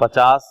50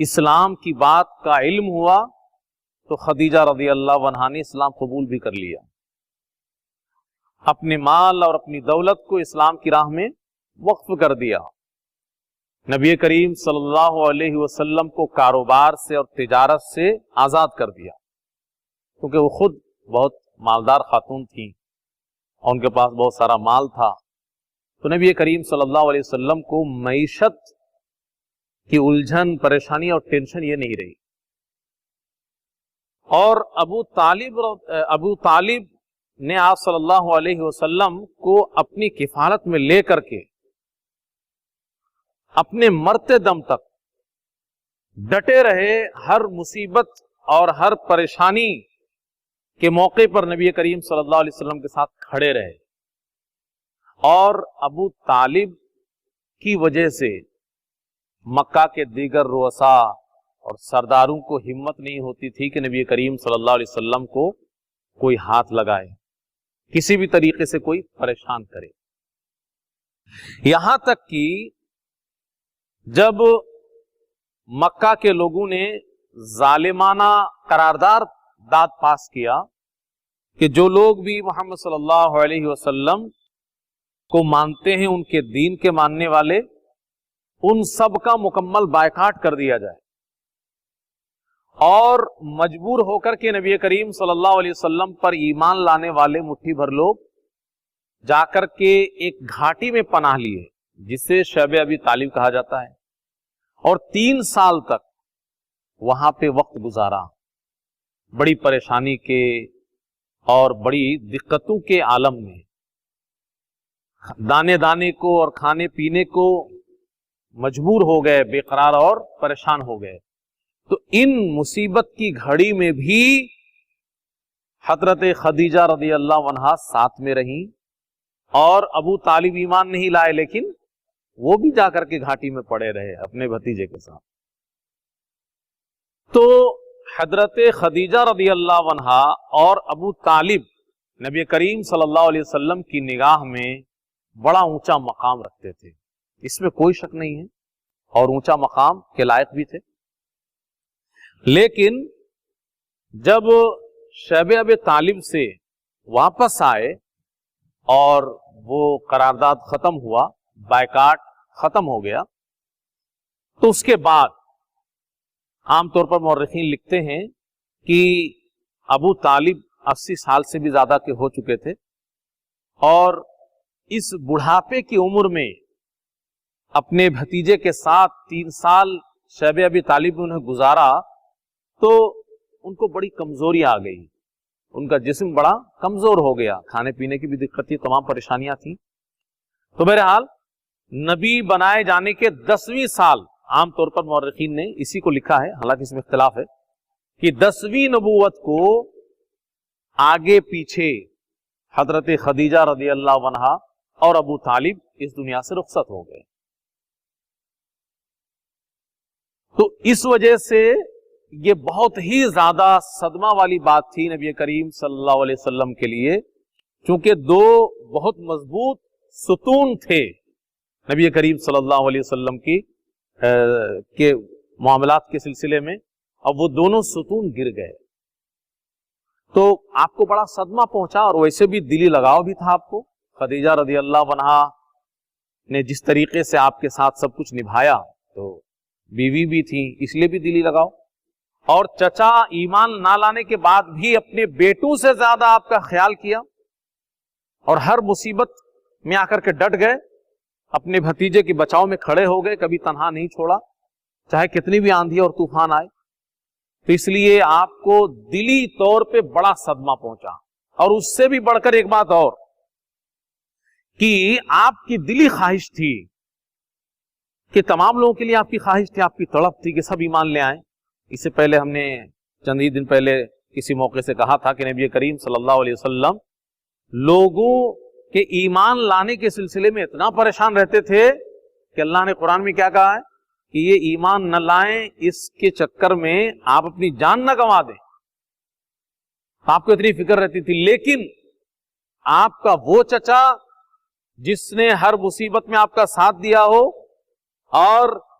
اسلام کی بات کا علم ہوا تو خدیجہ رضی اللہ عنہا نے اسلام قبول بھی کر لیا، اپنے مال اور اپنی دولت کو اسلام کی راہ میں وقف کر دیا۔ نبی کریم صلی اللہ علیہ وسلم کو کاروبار سے اور تجارت سے آزاد کر دیا، کیونکہ وہ خود بہت مالدار خاتون تھیں اور ان کے پاس بہت سارا مال تھا، تو نبی کریم صلی اللہ علیہ وسلم کو معیشت کی الجھن، پریشانی اور ٹینشن یہ نہیں رہی۔ اور ابو طالب نے آپ صلی اللہ علیہ وسلم کو اپنی کفالت میں لے کر کے اپنے مرتے دم تک ڈٹے رہے، ہر مصیبت اور ہر پریشانی کے موقع پر نبی کریم صلی اللہ علیہ وسلم کے ساتھ کھڑے رہے، اور ابو طالب کی وجہ سے مکہ کے دیگر رؤساء اور سرداروں کو ہمت نہیں ہوتی تھی کہ نبی کریم صلی اللہ علیہ وسلم کو کوئی ہاتھ لگائے، کسی بھی طریقے سے کوئی پریشان کرے۔ یہاں تک کہ جب مکہ کے لوگوں نے ظالمانہ قرارداد پاس کیا کہ جو لوگ بھی محمد صلی اللہ علیہ وسلم کو مانتے ہیں، ان کے دین کے ماننے والے، ان سب کا مکمل بائیکاٹ کر دیا جائے، اور مجبور ہو کر کے نبی کریم صلی اللہ علیہ وسلم پر ایمان لانے والے مٹھی بھر لوگ جا کر کے ایک گھاٹی میں پناہ لیے جسے شیب ابی طالب کہا جاتا ہے، اور 3 سال تک وہاں پہ وقت گزارا، بڑی پریشانی کے اور بڑی دقتوں کے عالم میں، دانے دانے کو اور کھانے پینے کو مجبور ہو گئے، بے قرار اور پریشان ہو گئے۔ تو ان مصیبت کی گھڑی میں بھی حضرت خدیجہ رضی اللہ عنہا ساتھ میں رہیں، اور ابو طالب ایمان نہیں لائے لیکن وہ بھی جا کر کے گھاٹی میں پڑے رہے اپنے بھتیجے کے ساتھ۔ تو حضرت خدیجہ رضی اللہ عنہا اور ابو طالب نبی کریم صلی اللہ علیہ وسلم کی نگاہ میں بڑا اونچا مقام رکھتے تھے، اس میں کوئی شک نہیں ہے، اور اونچا مقام کے لائق بھی تھے۔ لیکن جب شیب ابی طالب سے واپس آئے اور وہ قرارداد ختم ہوا، بائیکاٹ ختم ہو گیا، تو اس کے بعد عام طور پر مورخین لکھتے ہیں کہ ابو طالب 80 سال سے بھی زیادہ کے ہو چکے تھے، اور اس بڑھاپے کی عمر میں اپنے بھتیجے کے ساتھ 3 سال شیب ابی طالب انہیں گزارا، تو ان کو بڑی کمزوری آ گئی، ان کا جسم بڑا کمزور ہو گیا، کھانے پینے کی بھی دقت تھی، تمام پریشانیاں تھیں۔ تو بہرحال نبی بنائے جانے کے 10ویں سال، عام طور پر مورخین نے اسی کو لکھا ہے، حالانکہ اس میں اختلاف ہے، کہ 10ویں نبوت کو آگے پیچھے حضرت خدیجہ رضی اللہ عنہا اور ابو طالب اس دنیا سے رخصت ہو گئے۔ تو اس وجہ سے یہ بہت ہی زیادہ صدمہ والی بات تھی نبی کریم صلی اللہ علیہ وسلم کے لیے، کیونکہ 2 بہت مضبوط ستون تھے نبی کریم صلی اللہ علیہ وسلم کے معاملات کے سلسلے میں، اب وہ دونوں ستون گر گئے، تو آپ کو بڑا صدمہ پہنچا، اور ویسے بھی دلی لگاؤ بھی تھا آپ کو۔ خدیجہ رضی اللہ عنہا نے جس طریقے سے آپ کے ساتھ سب کچھ نبھایا، تو بیوی بھی تھی، اس لیے بھی دلی لگاؤ، اور چچا ایمان نہ لانے کے بعد بھی اپنے بیٹوں سے زیادہ آپ کا خیال کیا، اور ہر مصیبت میں آ کر کے ڈٹ گئے، اپنے بھتیجے کے بچاؤ میں کھڑے ہو گئے، کبھی تنہا نہیں چھوڑا، چاہے کتنی بھی آندھی اور طوفان آئے۔ تو اس لیے آپ کو دلی طور پہ بڑا صدمہ پہنچا، اور اس سے بھی بڑھ کر ایک بات اور کہ آپ کی دلی خواہش تھی کہ تمام لوگوں کے لیے آپ کی خواہش تھی، آپ کی تڑپ تھی کہ سب ایمان لے آئیں۔ اس سے پہلے ہم نے چند ہی دن پہلے کسی موقع سے کہا تھا کہ نبی کریم صلی اللہ علیہ وسلم لوگوں کے ایمان لانے کے سلسلے میں اتنا پریشان رہتے تھے کہ اللہ نے قرآن میں کیا کہا ہے کہ یہ ایمان نہ لائیں، اس کے چکر میں آپ اپنی جان نہ گنوا دیں۔ آپ کو اتنی فکر رہتی تھی، لیکن آپ کا وہ چچا جس نے ہر مصیبت میں آپ کا ساتھ دیا ہو اور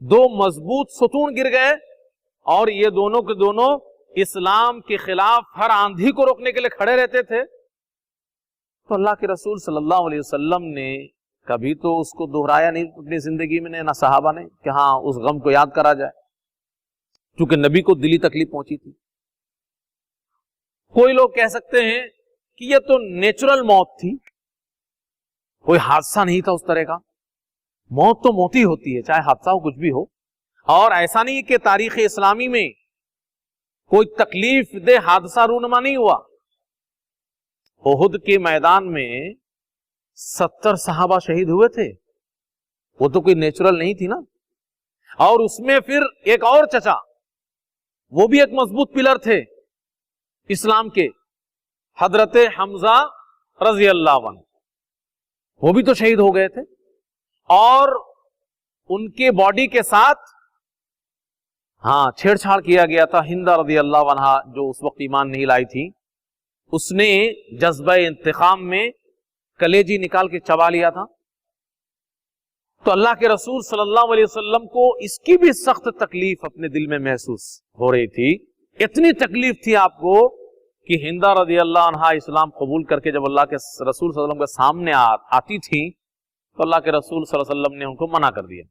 دو مضبوط ستون گر گئے اور یہ دونوں کے دونوں اسلام کے خلاف ہر آندھی کو روکنے کے لیے کھڑے رہتے تھے. تو اللہ کے رسول صلی اللہ علیہ وسلم نے کبھی تو اس کو دہرایا نہیں اپنی زندگی میں، نہ صحابہ نے، کہ ہاں اس غم کو یاد کرا جائے، چونکہ نبی کو دلی تکلیف پہنچی تھی. کوئی لوگ کہہ سکتے ہیں کہ یہ تو نیچرل موت تھی، کوئی حادثہ نہیں تھا اس طرح کا. موت تو موت ہی ہوتی ہے، چاہے حادثہ ہو کچھ بھی ہو. اور ایسا نہیں کہ تاریخ اسلامی میں کوئی تکلیف دہ حادثہ رونما نہیں ہوا. احد کے میدان میں 70 صحابہ شہید ہوئے تھے، وہ تو کوئی نیچرل نہیں تھی نا. اور اس میں پھر ایک اور چچا، وہ بھی ایک مضبوط پلر تھے اسلام کے، حضرت حمزہ رضی اللہ عنہ، وہ بھی تو شہید ہو گئے تھے. اور ان کے باڈی کے ساتھ چھیڑ چھاڑ کیا گیا تھا. ہند رضی اللہ عنہ جو اس وقت ایمان نہیں لائی تھی، اس نے جذبہ انتقام میں کلیجی نکال کے چبا لیا تھا. تو اللہ کے رسول صلی اللہ علیہ وسلم کو اس کی بھی سخت تکلیف اپنے دل میں محسوس ہو رہی تھی. اتنی تکلیف تھی آپ کو کہ ہندہ رضی اللہ عنہ اسلام قبول کر کے جب اللہ کے رسول صلی اللہ علیہ وسلم کے سامنے آتی تھی تو اللہ کے رسول صلی اللہ علیہ وسلم نے ان کو منع کر دیا.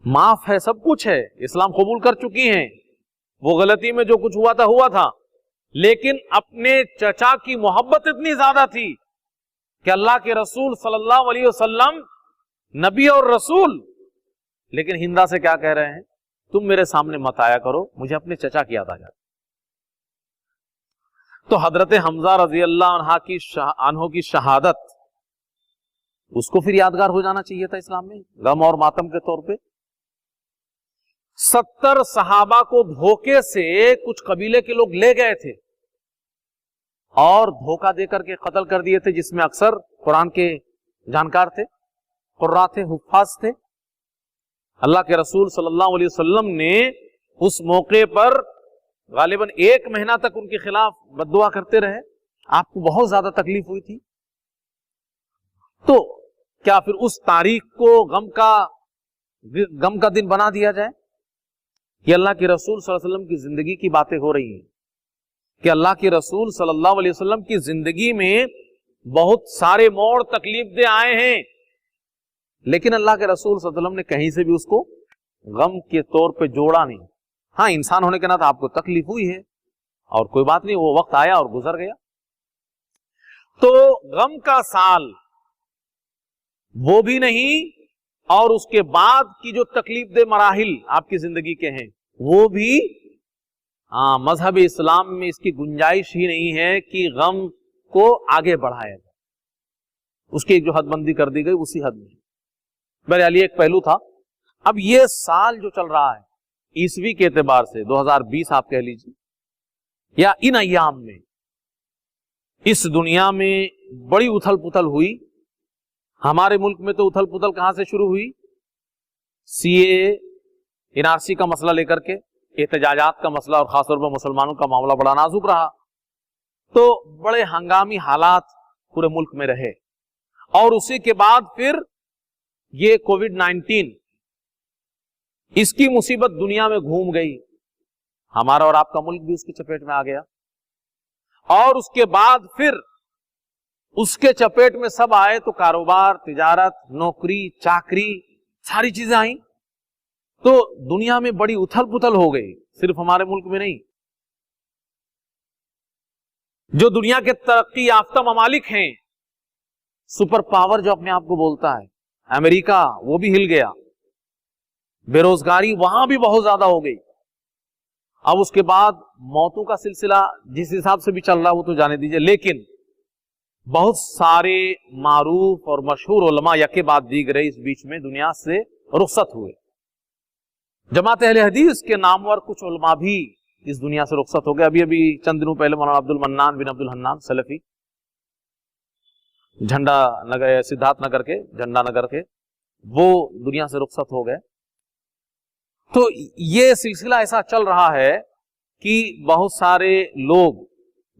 معاف ہے، سب کچھ ہے، اسلام قبول کر چکی ہیں، وہ غلطی میں جو کچھ ہوا تھا، لیکن اپنے چچا کی محبت اتنی زیادہ تھی کہ اللہ کے رسول صلی اللہ علیہ وسلم نبی اور رسول، لیکن ہندا سے کیا کہہ رہے ہیں، تم میرے سامنے مت آیا کرو، مجھے اپنے چچا کی یاد آ جاتی. تو حضرت حمزہ رضی اللہ عنہ کی شہادت اس کو پھر یادگار ہو جانا چاہیے تھا اسلام میں، غم اور ماتم کے طور پہ. 70 صحابہ کو دھوکے سے کچھ قبیلے کے لوگ لے گئے تھے اور دھوکہ دے کر کے قتل کر دیے تھے، جس میں اکثر قرآن کے جانکار تھے، قراء تھے، حفاظ تھے. اللہ کے رسول صلی اللہ علیہ وسلم نے اس موقع پر غالباً 1 مہینہ تک ان کے خلاف بد دعا کرتے رہے. آپ کو بہت زیادہ تکلیف ہوئی تھی. تو کیا پھر اس تاریخ کو غم کا دن بنا دیا جائے؟ کہ اللہ کے رسول صلی اللہ علیہ وسلم کی زندگی کی باتیں ہو رہی ہیں کہ اللہ کے رسول صلی اللہ علیہ وسلم کی زندگی میں بہت سارے موڑ تکلیف دہ آئے ہیں، لیکن اللہ کے رسول صلی اللہ علیہ وسلم نے کہیں سے بھی اس کو غم کے طور پہ جوڑا نہیں. ہاں، انسان ہونے کے ناطے آپ کو تکلیف ہوئی ہے اور کوئی بات نہیں، وہ وقت آیا اور گزر گیا. تو غم کا سال وہ بھی نہیں، اور اس کے بعد کی جو تکلیف دہ مراحل آپ کی زندگی کے ہیں وہ بھی مذہب اسلام میں اس کی گنجائش ہی نہیں ہے کہ غم کو آگے بڑھایا جائے. اس کی ایک جو حد بندی کر دی گئی اسی حد میں. بہرحال یہ ایک پہلو تھا. اب یہ سال جو چل رہا ہے عیسوی کے اعتبار سے 2020 آپ کہہ لیجیے، یا ان ایام میں اس دنیا میں بڑی اتھل پتھل ہوئی. ہمارے ملک میں تو اتھل پتھل کہاں سے شروع ہوئی؟ سی اے NRC کا مسئلہ لے کر کے، احتجاجات کا مسئلہ، اور خاص طور پر مسلمانوں کا معاملہ بڑا نازک رہا. تو بڑے ہنگامی حالات پورے ملک میں رہے، اور اسی کے بعد پھر یہ کووڈ-19 اس کی مصیبت دنیا میں گھوم گئی. ہمارا اور آپ کا ملک بھی اس کی چپیٹ میں آ گیا، اور اس کے بعد پھر اس کے چپیٹ میں سب آئے تو کاروبار، تجارت، نوکری، چاکری، ساری چیزیں آئیں. تو دنیا میں بڑی اتھل پتھل ہو گئی، صرف ہمارے ملک میں نہیں. جو دنیا کے ترقی یافتہ ممالک ہیں، سپر پاور جو اپنے آپ کو بولتا ہے، امریکہ، وہ بھی ہل گیا. بے روزگاری وہاں بھی بہت زیادہ ہو گئی. اب اس کے بعد موتوں کا سلسلہ جس حساب سے بھی چل رہا وہ تو جانے دیجئے، لیکن بہت سارے معروف اور مشہور علماء یکے بعد دیگرے اس بیچ میں دنیا سے رخصت ہوئے. جماعت اہل حدیث کے نامور کچھ علماء بھی اس دنیا سے رخصت ہو گئے. ابھی چند دنوں پہلے مولانا عبد المنان بن عبد الحنان سلفی سدھارتھ نگر کے جھنڈا نگر کے، وہ دنیا سے رخصت ہو گئے. تو یہ سلسلہ ایسا چل رہا ہے کہ بہت سارے لوگ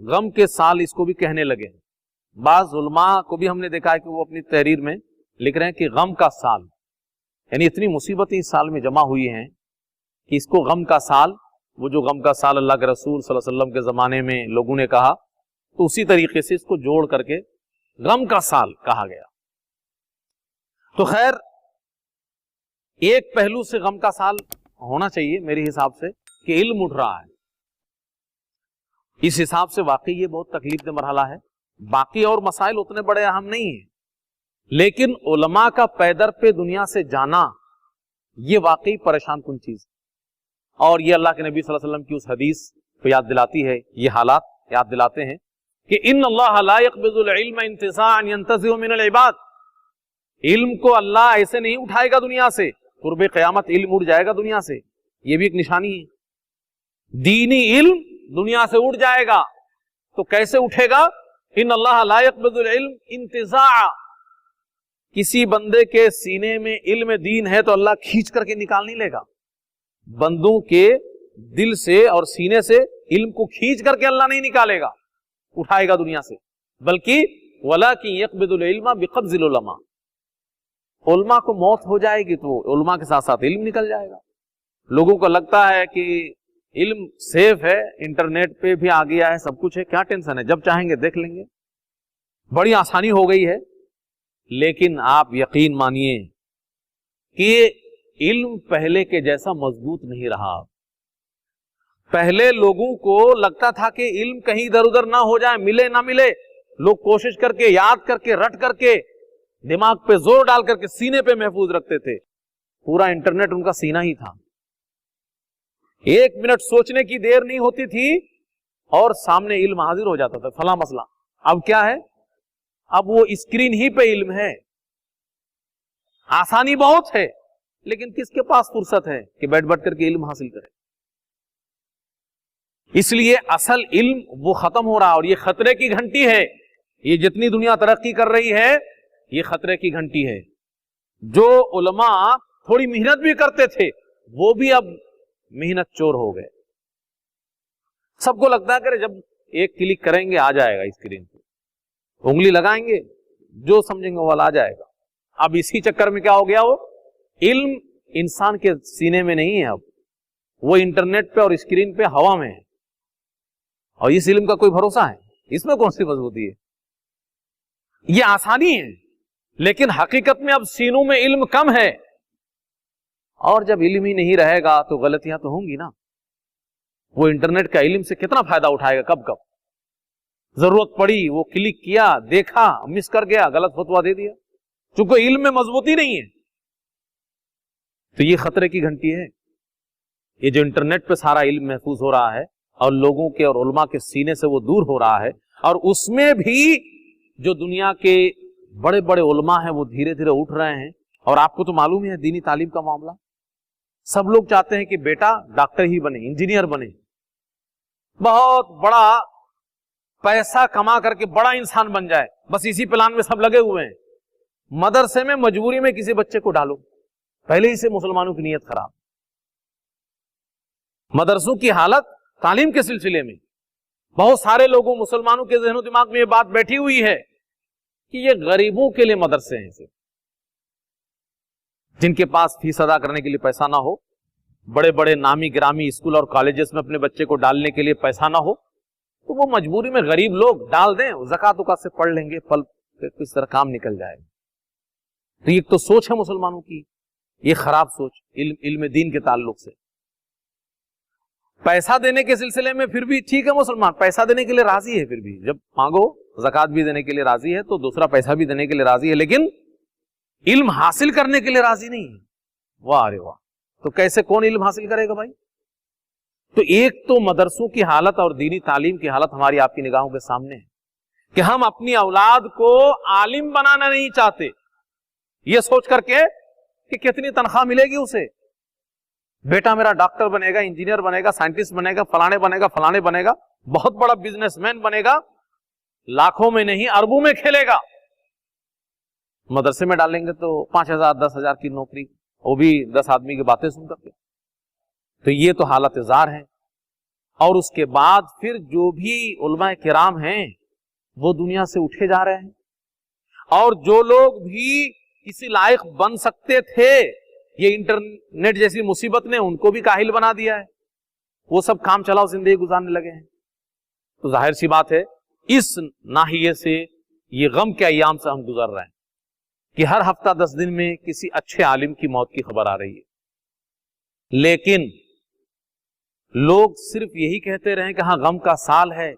غم کے سال اس کو بھی کہنے لگے. بعض علماء کو بھی ہم نے دیکھا ہے کہ وہ اپنی تحریر میں لکھ رہے ہیں کہ غم کا سال. یعنی اتنی مصیبتیں اس سال میں جمع ہوئی ہیں کہ اس کو غم کا سال، وہ جو غم کا سال اللہ کے رسول صلی اللہ علیہ وسلم کے زمانے میں لوگوں نے کہا، تو اسی طریقے سے اس کو جوڑ کر کے غم کا سال کہا گیا۔ تو خیر، ایک پہلو سے غم کا سال ہونا چاہیے میرے حساب سے کہ علم اٹھ رہا ہے، اس حساب سے واقعی یہ بہت تکلیف دہ مرحلہ ہے۔ باقی اور مسائل اتنے بڑے اہم نہیں ہیں، لیکن علماء کا پیدر پہ دنیا سے جانا یہ واقعی پریشان کن چیز ہے، اور یہ اللہ کے نبی صلی اللہ علیہ وسلم کی اس حدیث کو یاد دلاتی ہے، یہ حالات یاد دلاتے ہیں کہ ان اللہ لا يقبض العلم انتزاعا ينتزع من العباد، علم کو اللہ ایسے نہیں اٹھائے گا دنیا سے، قرب قیامت علم اٹھ جائے گا دنیا سے، یہ بھی ایک نشانی ہے۔ دینی علم دنیا سے اٹھ جائے گا، تو کیسے اٹھے گا؟ ان اللہ لا يقبض العلم انتزاعا، کسی بندے کے سینے میں علم دین ہے تو اللہ کھینچ کر کے نکال نہیں لے گا، بندوں کے دل سے اور سینے سے علم کو کھینچ کر کے اللہ نہیں نکالے گا، اٹھائے گا دنیا سے، بلکہ وَلَكِنْ يَقْبِضُ الْعِلْمَ بِقَبْضِ الْعُلَمَاء، علماء کو موت ہو جائے گی تو علماء کے ساتھ ساتھ علم نکل جائے گا۔ لوگوں کو لگتا ہے کہ علم سیف ہے، انٹرنیٹ پہ بھی آ گیا ہے، سب کچھ ہے، کیا ٹینشن ہے، جب چاہیں گے دیکھ لیں گے، بڑی آسانی ہو گئی ہے۔ لیکن آپ یقین مانیے کہ علم پہلے کے جیسا مضبوط نہیں رہا۔ پہلے لوگوں کو لگتا تھا کہ علم کہیں ادھر ادھر نہ ہو جائے، ملے نہ ملے، لوگ کوشش کر کے یاد کر کے رٹ کر کے دماغ پہ زور ڈال کر کے سینے پہ محفوظ رکھتے تھے، پورا انٹرنیٹ ان کا سینہ ہی تھا، ایک منٹ سوچنے کی دیر نہیں ہوتی تھی اور سامنے علم حاضر ہو جاتا تھا، فلاں مسئلہ۔ اب کیا ہے؟ اب وہ اسکرین ہی پہ علم ہے، آسانی بہت ہے، لیکن کس کے پاس فرصت ہے کہ بیٹھ بیٹھ کر کے علم حاصل کرے؟ اس لیے اصل علم وہ ختم ہو رہا، اور یہ خطرے کی گھنٹی ہے، یہ جتنی دنیا ترقی کر رہی ہے یہ خطرے کی گھنٹی ہے۔ جو علماء تھوڑی محنت بھی کرتے تھے وہ بھی اب محنت چور ہو گئے۔ سب کو لگتا ہے کہ جب ایک کلک کریں گے آ جائے گا اسکرین پہ، انگلی لگائیں گے جو سمجھیں گے وہ آ جائے گا۔ اب اسی چکر میں کیا ہو گیا، وہ علم انسان کے سینے میں نہیں ہے، اب وہ انٹرنیٹ پہ اور اسکرین پہ ہوا میں ہے، اور اس علم کا کوئی بھروسہ ہے؟ اس میں کون سی مضبوطی ہے؟ یہ آسانی ہے، لیکن حقیقت میں اب سینوں میں علم کم ہے، اور جب علم ہی نہیں رہے گا تو غلطیاں تو ہوں گی نا۔ وہ انٹرنیٹ کا علم سے کتنا فائدہ اٹھائے گا، کب کب ضرورت پڑی وہ کلک کیا، دیکھا، مس کر گیا، غلط فتویٰ دے دیا، چونکہ علم میں مضبوطی نہیں ہے۔ تو یہ خطرے کی گھنٹی ہے، یہ جو انٹرنیٹ پہ سارا علم محفوظ ہو رہا ہے اور لوگوں کے اور علماء کے سینے سے وہ دور ہو رہا ہے، اور اس میں بھی جو دنیا کے بڑے بڑے علماء ہیں وہ دھیرے دھیرے اٹھ رہے ہیں۔ اور آپ کو تو معلوم ہے دینی تعلیم کا معاملہ، سب لوگ چاہتے ہیں کہ بیٹا ڈاکٹر ہی بنے، انجینئر بنے، بہت بڑا پیسہ کما کر کے بڑا انسان بن جائے، بس اسی پلان میں سب لگے ہوئے ہیں۔ مدرسے میں مجبوری میں کسی بچے کو ڈالو، پہلے ہی سے مسلمانوں کی نیت خراب۔ مدرسوں کی حالت تعلیم کے سلسلے میں بہت سارے لوگوں مسلمانوں کے ذہن و دماغ میں یہ بات بیٹھی ہوئی ہے کہ یہ غریبوں کے لیے مدرسے ہیں، صرف جن کے پاس فیس ادا کرنے کے لیے پیسہ نہ ہو، بڑے بڑے نامی گرامی اسکول اور کالجز میں اپنے بچے کو ڈالنے کے لیے پیسہ نہ ہو، تو وہ مجبوری میں غریب لوگ ڈال دیں، زکات وکات سے پڑھ لیں گے، پل کس طرح کام نکل جائے گا۔ تو یہ تو سوچ ہے مسلمانوں کی، یہ خراب سوچ علم دین کے تعلق سے۔ پیسہ دینے کے سلسلے میں پھر بھی ٹھیک ہے، مسلمان پیسہ دینے کے لیے راضی ہے، پھر بھی جب مانگو زکات بھی دینے کے لیے راضی ہے، تو دوسرا پیسہ بھی دینے کے لیے راضی ہے، لیکن علم حاصل کرنے کے لیے راضی نہیں ہے۔ واہ رے واہ، تو کیسے کون علم حاصل کرے گا بھائی؟ تو ایک تو مدرسوں کی حالت اور دینی تعلیم کی حالت ہماری آپ کی نگاہوں کے سامنے ہے کہ ہم اپنی اولاد کو عالم بنانا نہیں چاہتے، یہ سوچ کر کے کہ کتنی تنخواہ ملے گی اسے، بیٹا میرا ڈاکٹر بنے گا، انجینئر بنے گا، سائنٹسٹ بنے گا، فلانے بنے گا، فلانے بنے گا، بہت بڑا بزنس مین بنے گا، لاکھوں میں نہیں اربوں میں کھیلے گا۔ مدرسے میں ڈالیں گے تو 5,000 10,000 کی نوکری، وہ بھی 10 آدمی کی باتیں سن کر کے۔ تو یہ تو حالت زار ہے۔ اور اس کے بعد پھر جو بھی علماء کرام ہیں وہ دنیا سے اٹھے جا رہے ہیں، اور جو لوگ بھی کسی لائق بن سکتے تھے یہ انٹرنیٹ جیسی مصیبت نے ان کو بھی کاہل بنا دیا ہے، وہ سب کام چلاؤ زندگی گزارنے لگے ہیں۔ تو ظاہر سی بات ہے اس ناحیے سے یہ غم کے ایام سے ہم گزر رہے ہیں کہ ہر ہفتہ 10 دن میں کسی اچھے عالم کی موت کی خبر آ رہی ہے، لیکن لوگ صرف یہی کہتے رہیں کہ ہاں غم کا سال ہے،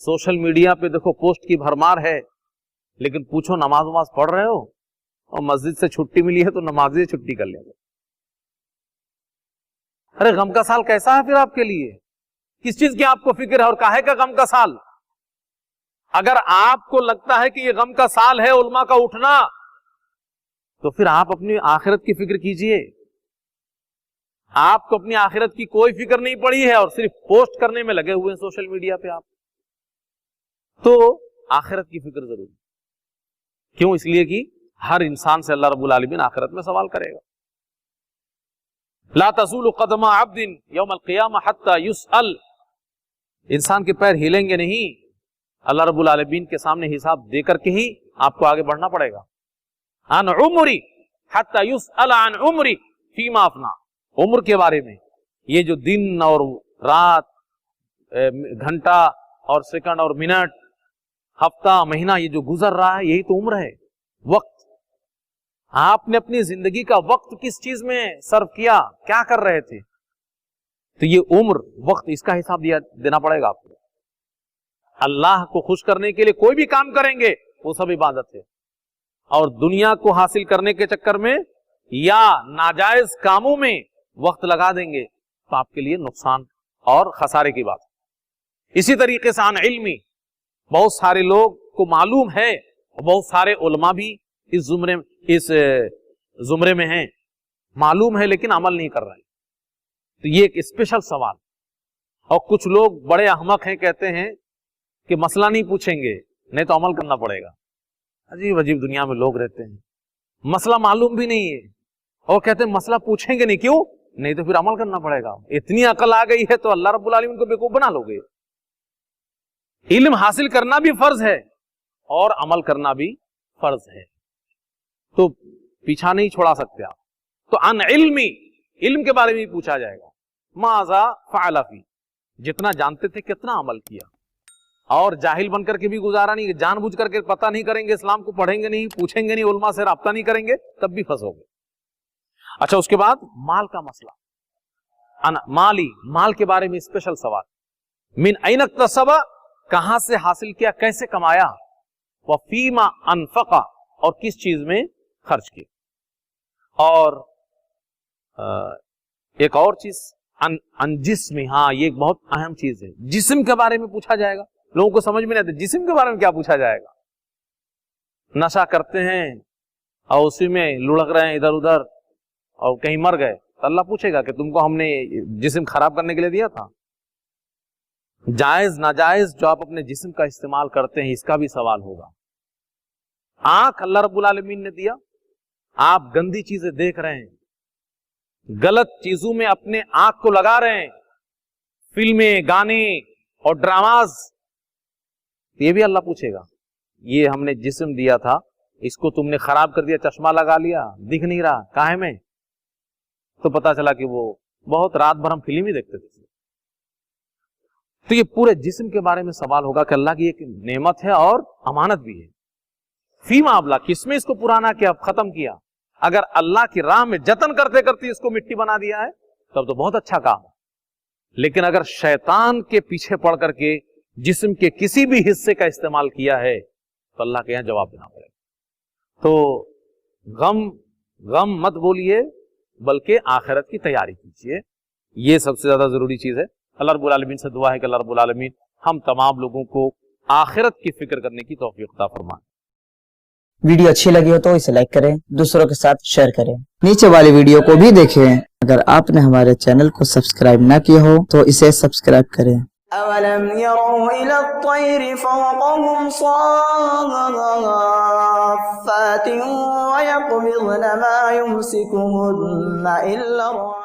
سوشل میڈیا پہ دیکھو پوسٹ کی بھرمار ہے، لیکن پوچھو نماز وماز پڑھ رہے ہو؟ اور مسجد سے چھٹی ملی ہے تو نمازی چھٹی کر لیا۔ ارے غم کا سال کیسا ہے پھر آپ کے لیے؟ کس چیز کی آپ کو فکر ہے اور کاہے کا غم کا سال؟ اگر آپ کو لگتا ہے کہ یہ غم کا سال ہے علماء کا اٹھنا، تو پھر آپ اپنی آخرت کی فکر کیجئے۔ آپ کو اپنی آخرت کی کوئی فکر نہیں پڑی ہے اور صرف پوسٹ کرنے میں لگے ہوئے ہیں سوشل میڈیا پہ آپ، تو آخرت کی فکر ضروری۔ کیوں؟ اس لیے کہ ہر انسان سے اللہ رب العالمین آخرت میں سوال کرے گا۔ لا تزول قدم عبد یوم القیامہ حتی یسأل، انسان کے پیر ہلیں گے نہیں، اللہ رب العالمین کے سامنے حساب دے کر کے ہی آپ کو آگے بڑھنا پڑے گا۔ عن عمری حتی یسأل عن عمری فیما افنا، عمر کے بارے میں، یہ جو دن اور رات، گھنٹہ اور سیکنڈ اور منٹ، ہفتہ، مہینہ، یہ جو گزر رہا ہے، یہی تو عمر ہے، وقت۔ آپ نے اپنی زندگی کا وقت کس چیز میں صرف کیا، کیا کر رہے تھے؟ تو یہ عمر، وقت، اس کا حساب دینا پڑے گا آپ کو۔ اللہ کو خوش کرنے کے لیے کوئی بھی کام کریں گے وہ سب عبادت ہے، اور دنیا کو حاصل کرنے کے چکر میں یا ناجائز کاموں میں وقت لگا دیں گے تو آپ کے لیے نقصان اور خسارے کی بات ہے۔ اسی طریقے سے عن علمی، بہت سارے لوگ کو معلوم ہے، اور بہت سارے علماء بھی اس زمرے میں ہیں، معلوم ہے لیکن عمل نہیں کر رہے، تو یہ ایک اسپیشل سوال۔ اور کچھ لوگ بڑے احمق ہیں، کہتے ہیں کہ مسئلہ نہیں پوچھیں گے نہیں تو عمل کرنا پڑے گا۔ عجیب عجیب دنیا میں لوگ رہتے ہیں، مسئلہ معلوم بھی نہیں ہے اور کہتے ہیں مسئلہ پوچھیں گے نہیں، کیوں؟ نہیں تو پھر عمل کرنا پڑے گا۔ اتنی عقل آ گئی ہے تو اللہ رب العالمین کو بیوقوف بنا لو گے۔ علم حاصل کرنا بھی فرض ہے اور عمل کرنا بھی فرض ہے، تو پیچھا نہیں چھوڑا سکتے آپ۔ تو عن علمی، علم کے بارے میں پوچھا جائے گا، ماذا فعل فی، جتنا جانتے تھے کتنا عمل کیا۔ اور جاہل بن کر کے بھی گزارا نہیں، جان بوجھ کر کے پتہ نہیں کریں گے، اسلام کو پڑھیں گے نہیں، پوچھیں گے نہیں، علماء سے رابطہ نہیں کریں گے، تب بھی پھنسو گے۔ اچھا، اس کے بعد مال کا مسئلہ، مالی، مال کے بارے میں اسپیشل سوال۔ من این اکتسب، کہاں سے حاصل کیا، کیسے کمایا، وفیما انفق، اور کس چیز میں خرچ کیا۔ اور ایک اور چیز ان جسم، ہاں یہ ایک بہت اہم چیز ہے، جسم کے بارے میں پوچھا جائے گا۔ لوگوں کو سمجھ میں نہیں آتا جسم کے بارے میں کیا پوچھا جائے گا۔ نشہ کرتے ہیں اور اسی میں لڑک رہے ہیں ادھر ادھر اور کہیں مر گئے تو اللہ پوچھے گا کہ تم کو ہم نے جسم خراب کرنے کے لیے دیا تھا؟ جائز ناجائز جو آپ اپنے جسم کا استعمال کرتے ہیں اس کا بھی سوال ہوگا۔ آنکھ اللہ رب العالمین نے دیا، آپ گندی چیزیں دیکھ رہے ہیں، غلط چیزوں میں اپنے آنکھ کو لگا رہے ہیں، فلمیں، گانے اور ڈراماز، یہ بھی اللہ پوچھے گا۔ یہ ہم نے جسم دیا تھا، اس کو تم نے خراب کر دیا، چشمہ لگا لیا، دکھ نہیں رہا، کہاں میں؟ تو پتا چلا کہ وہ بہت رات بھر ہم فلم ہی دیکھتے تھے۔ تو یہ پورے جسم کے بارے میں سوال ہوگا کہ اللہ کی ایک نعمت ہے اور امانت بھی ہے۔ فیما ابلا، کس میں اس کو پرانا کیا، ختم کیا؟ اگر اللہ کی راہ میں جتن کرتے کرتے اس کو مٹی بنا دیا ہے تب تو بہت اچھا کام، لیکن اگر شیطان کے پیچھے پڑ کر کے جسم کے کسی بھی حصے کا استعمال کیا ہے تو اللہ کے یہاں جواب دینا پڑے گا۔ تو غم مت بولیے بلکہ آخرت کی تیاری کیجیے، یہ سب سے زیادہ ضروری چیز ہے۔ اللہ رب العالمین سے دعا ہے کہ اللہ رب العالمین ہم تمام لوگوں کو آخرت کی فکر کرنے کی توفیق عطا فرمائے۔ ویڈیو اچھی لگی ہو تو اسے لائک کریں، دوسروں کے ساتھ شیئر کریں، نیچے والی ویڈیو کو بھی دیکھیں۔ اگر آپ نے ہمارے چینل کو سبسکرائب نہ کیا ہو تو اسے سبسکرائب کریں۔ أَوَلَمْ يَرَوْا إِلَى الطَّيْرِ فَوْقَهُمْ صَافَّاتٍ وَيَقْبِضْنَ مَا يُمْسِكُهُنَّ إِلَّا الرَّحْمَنُ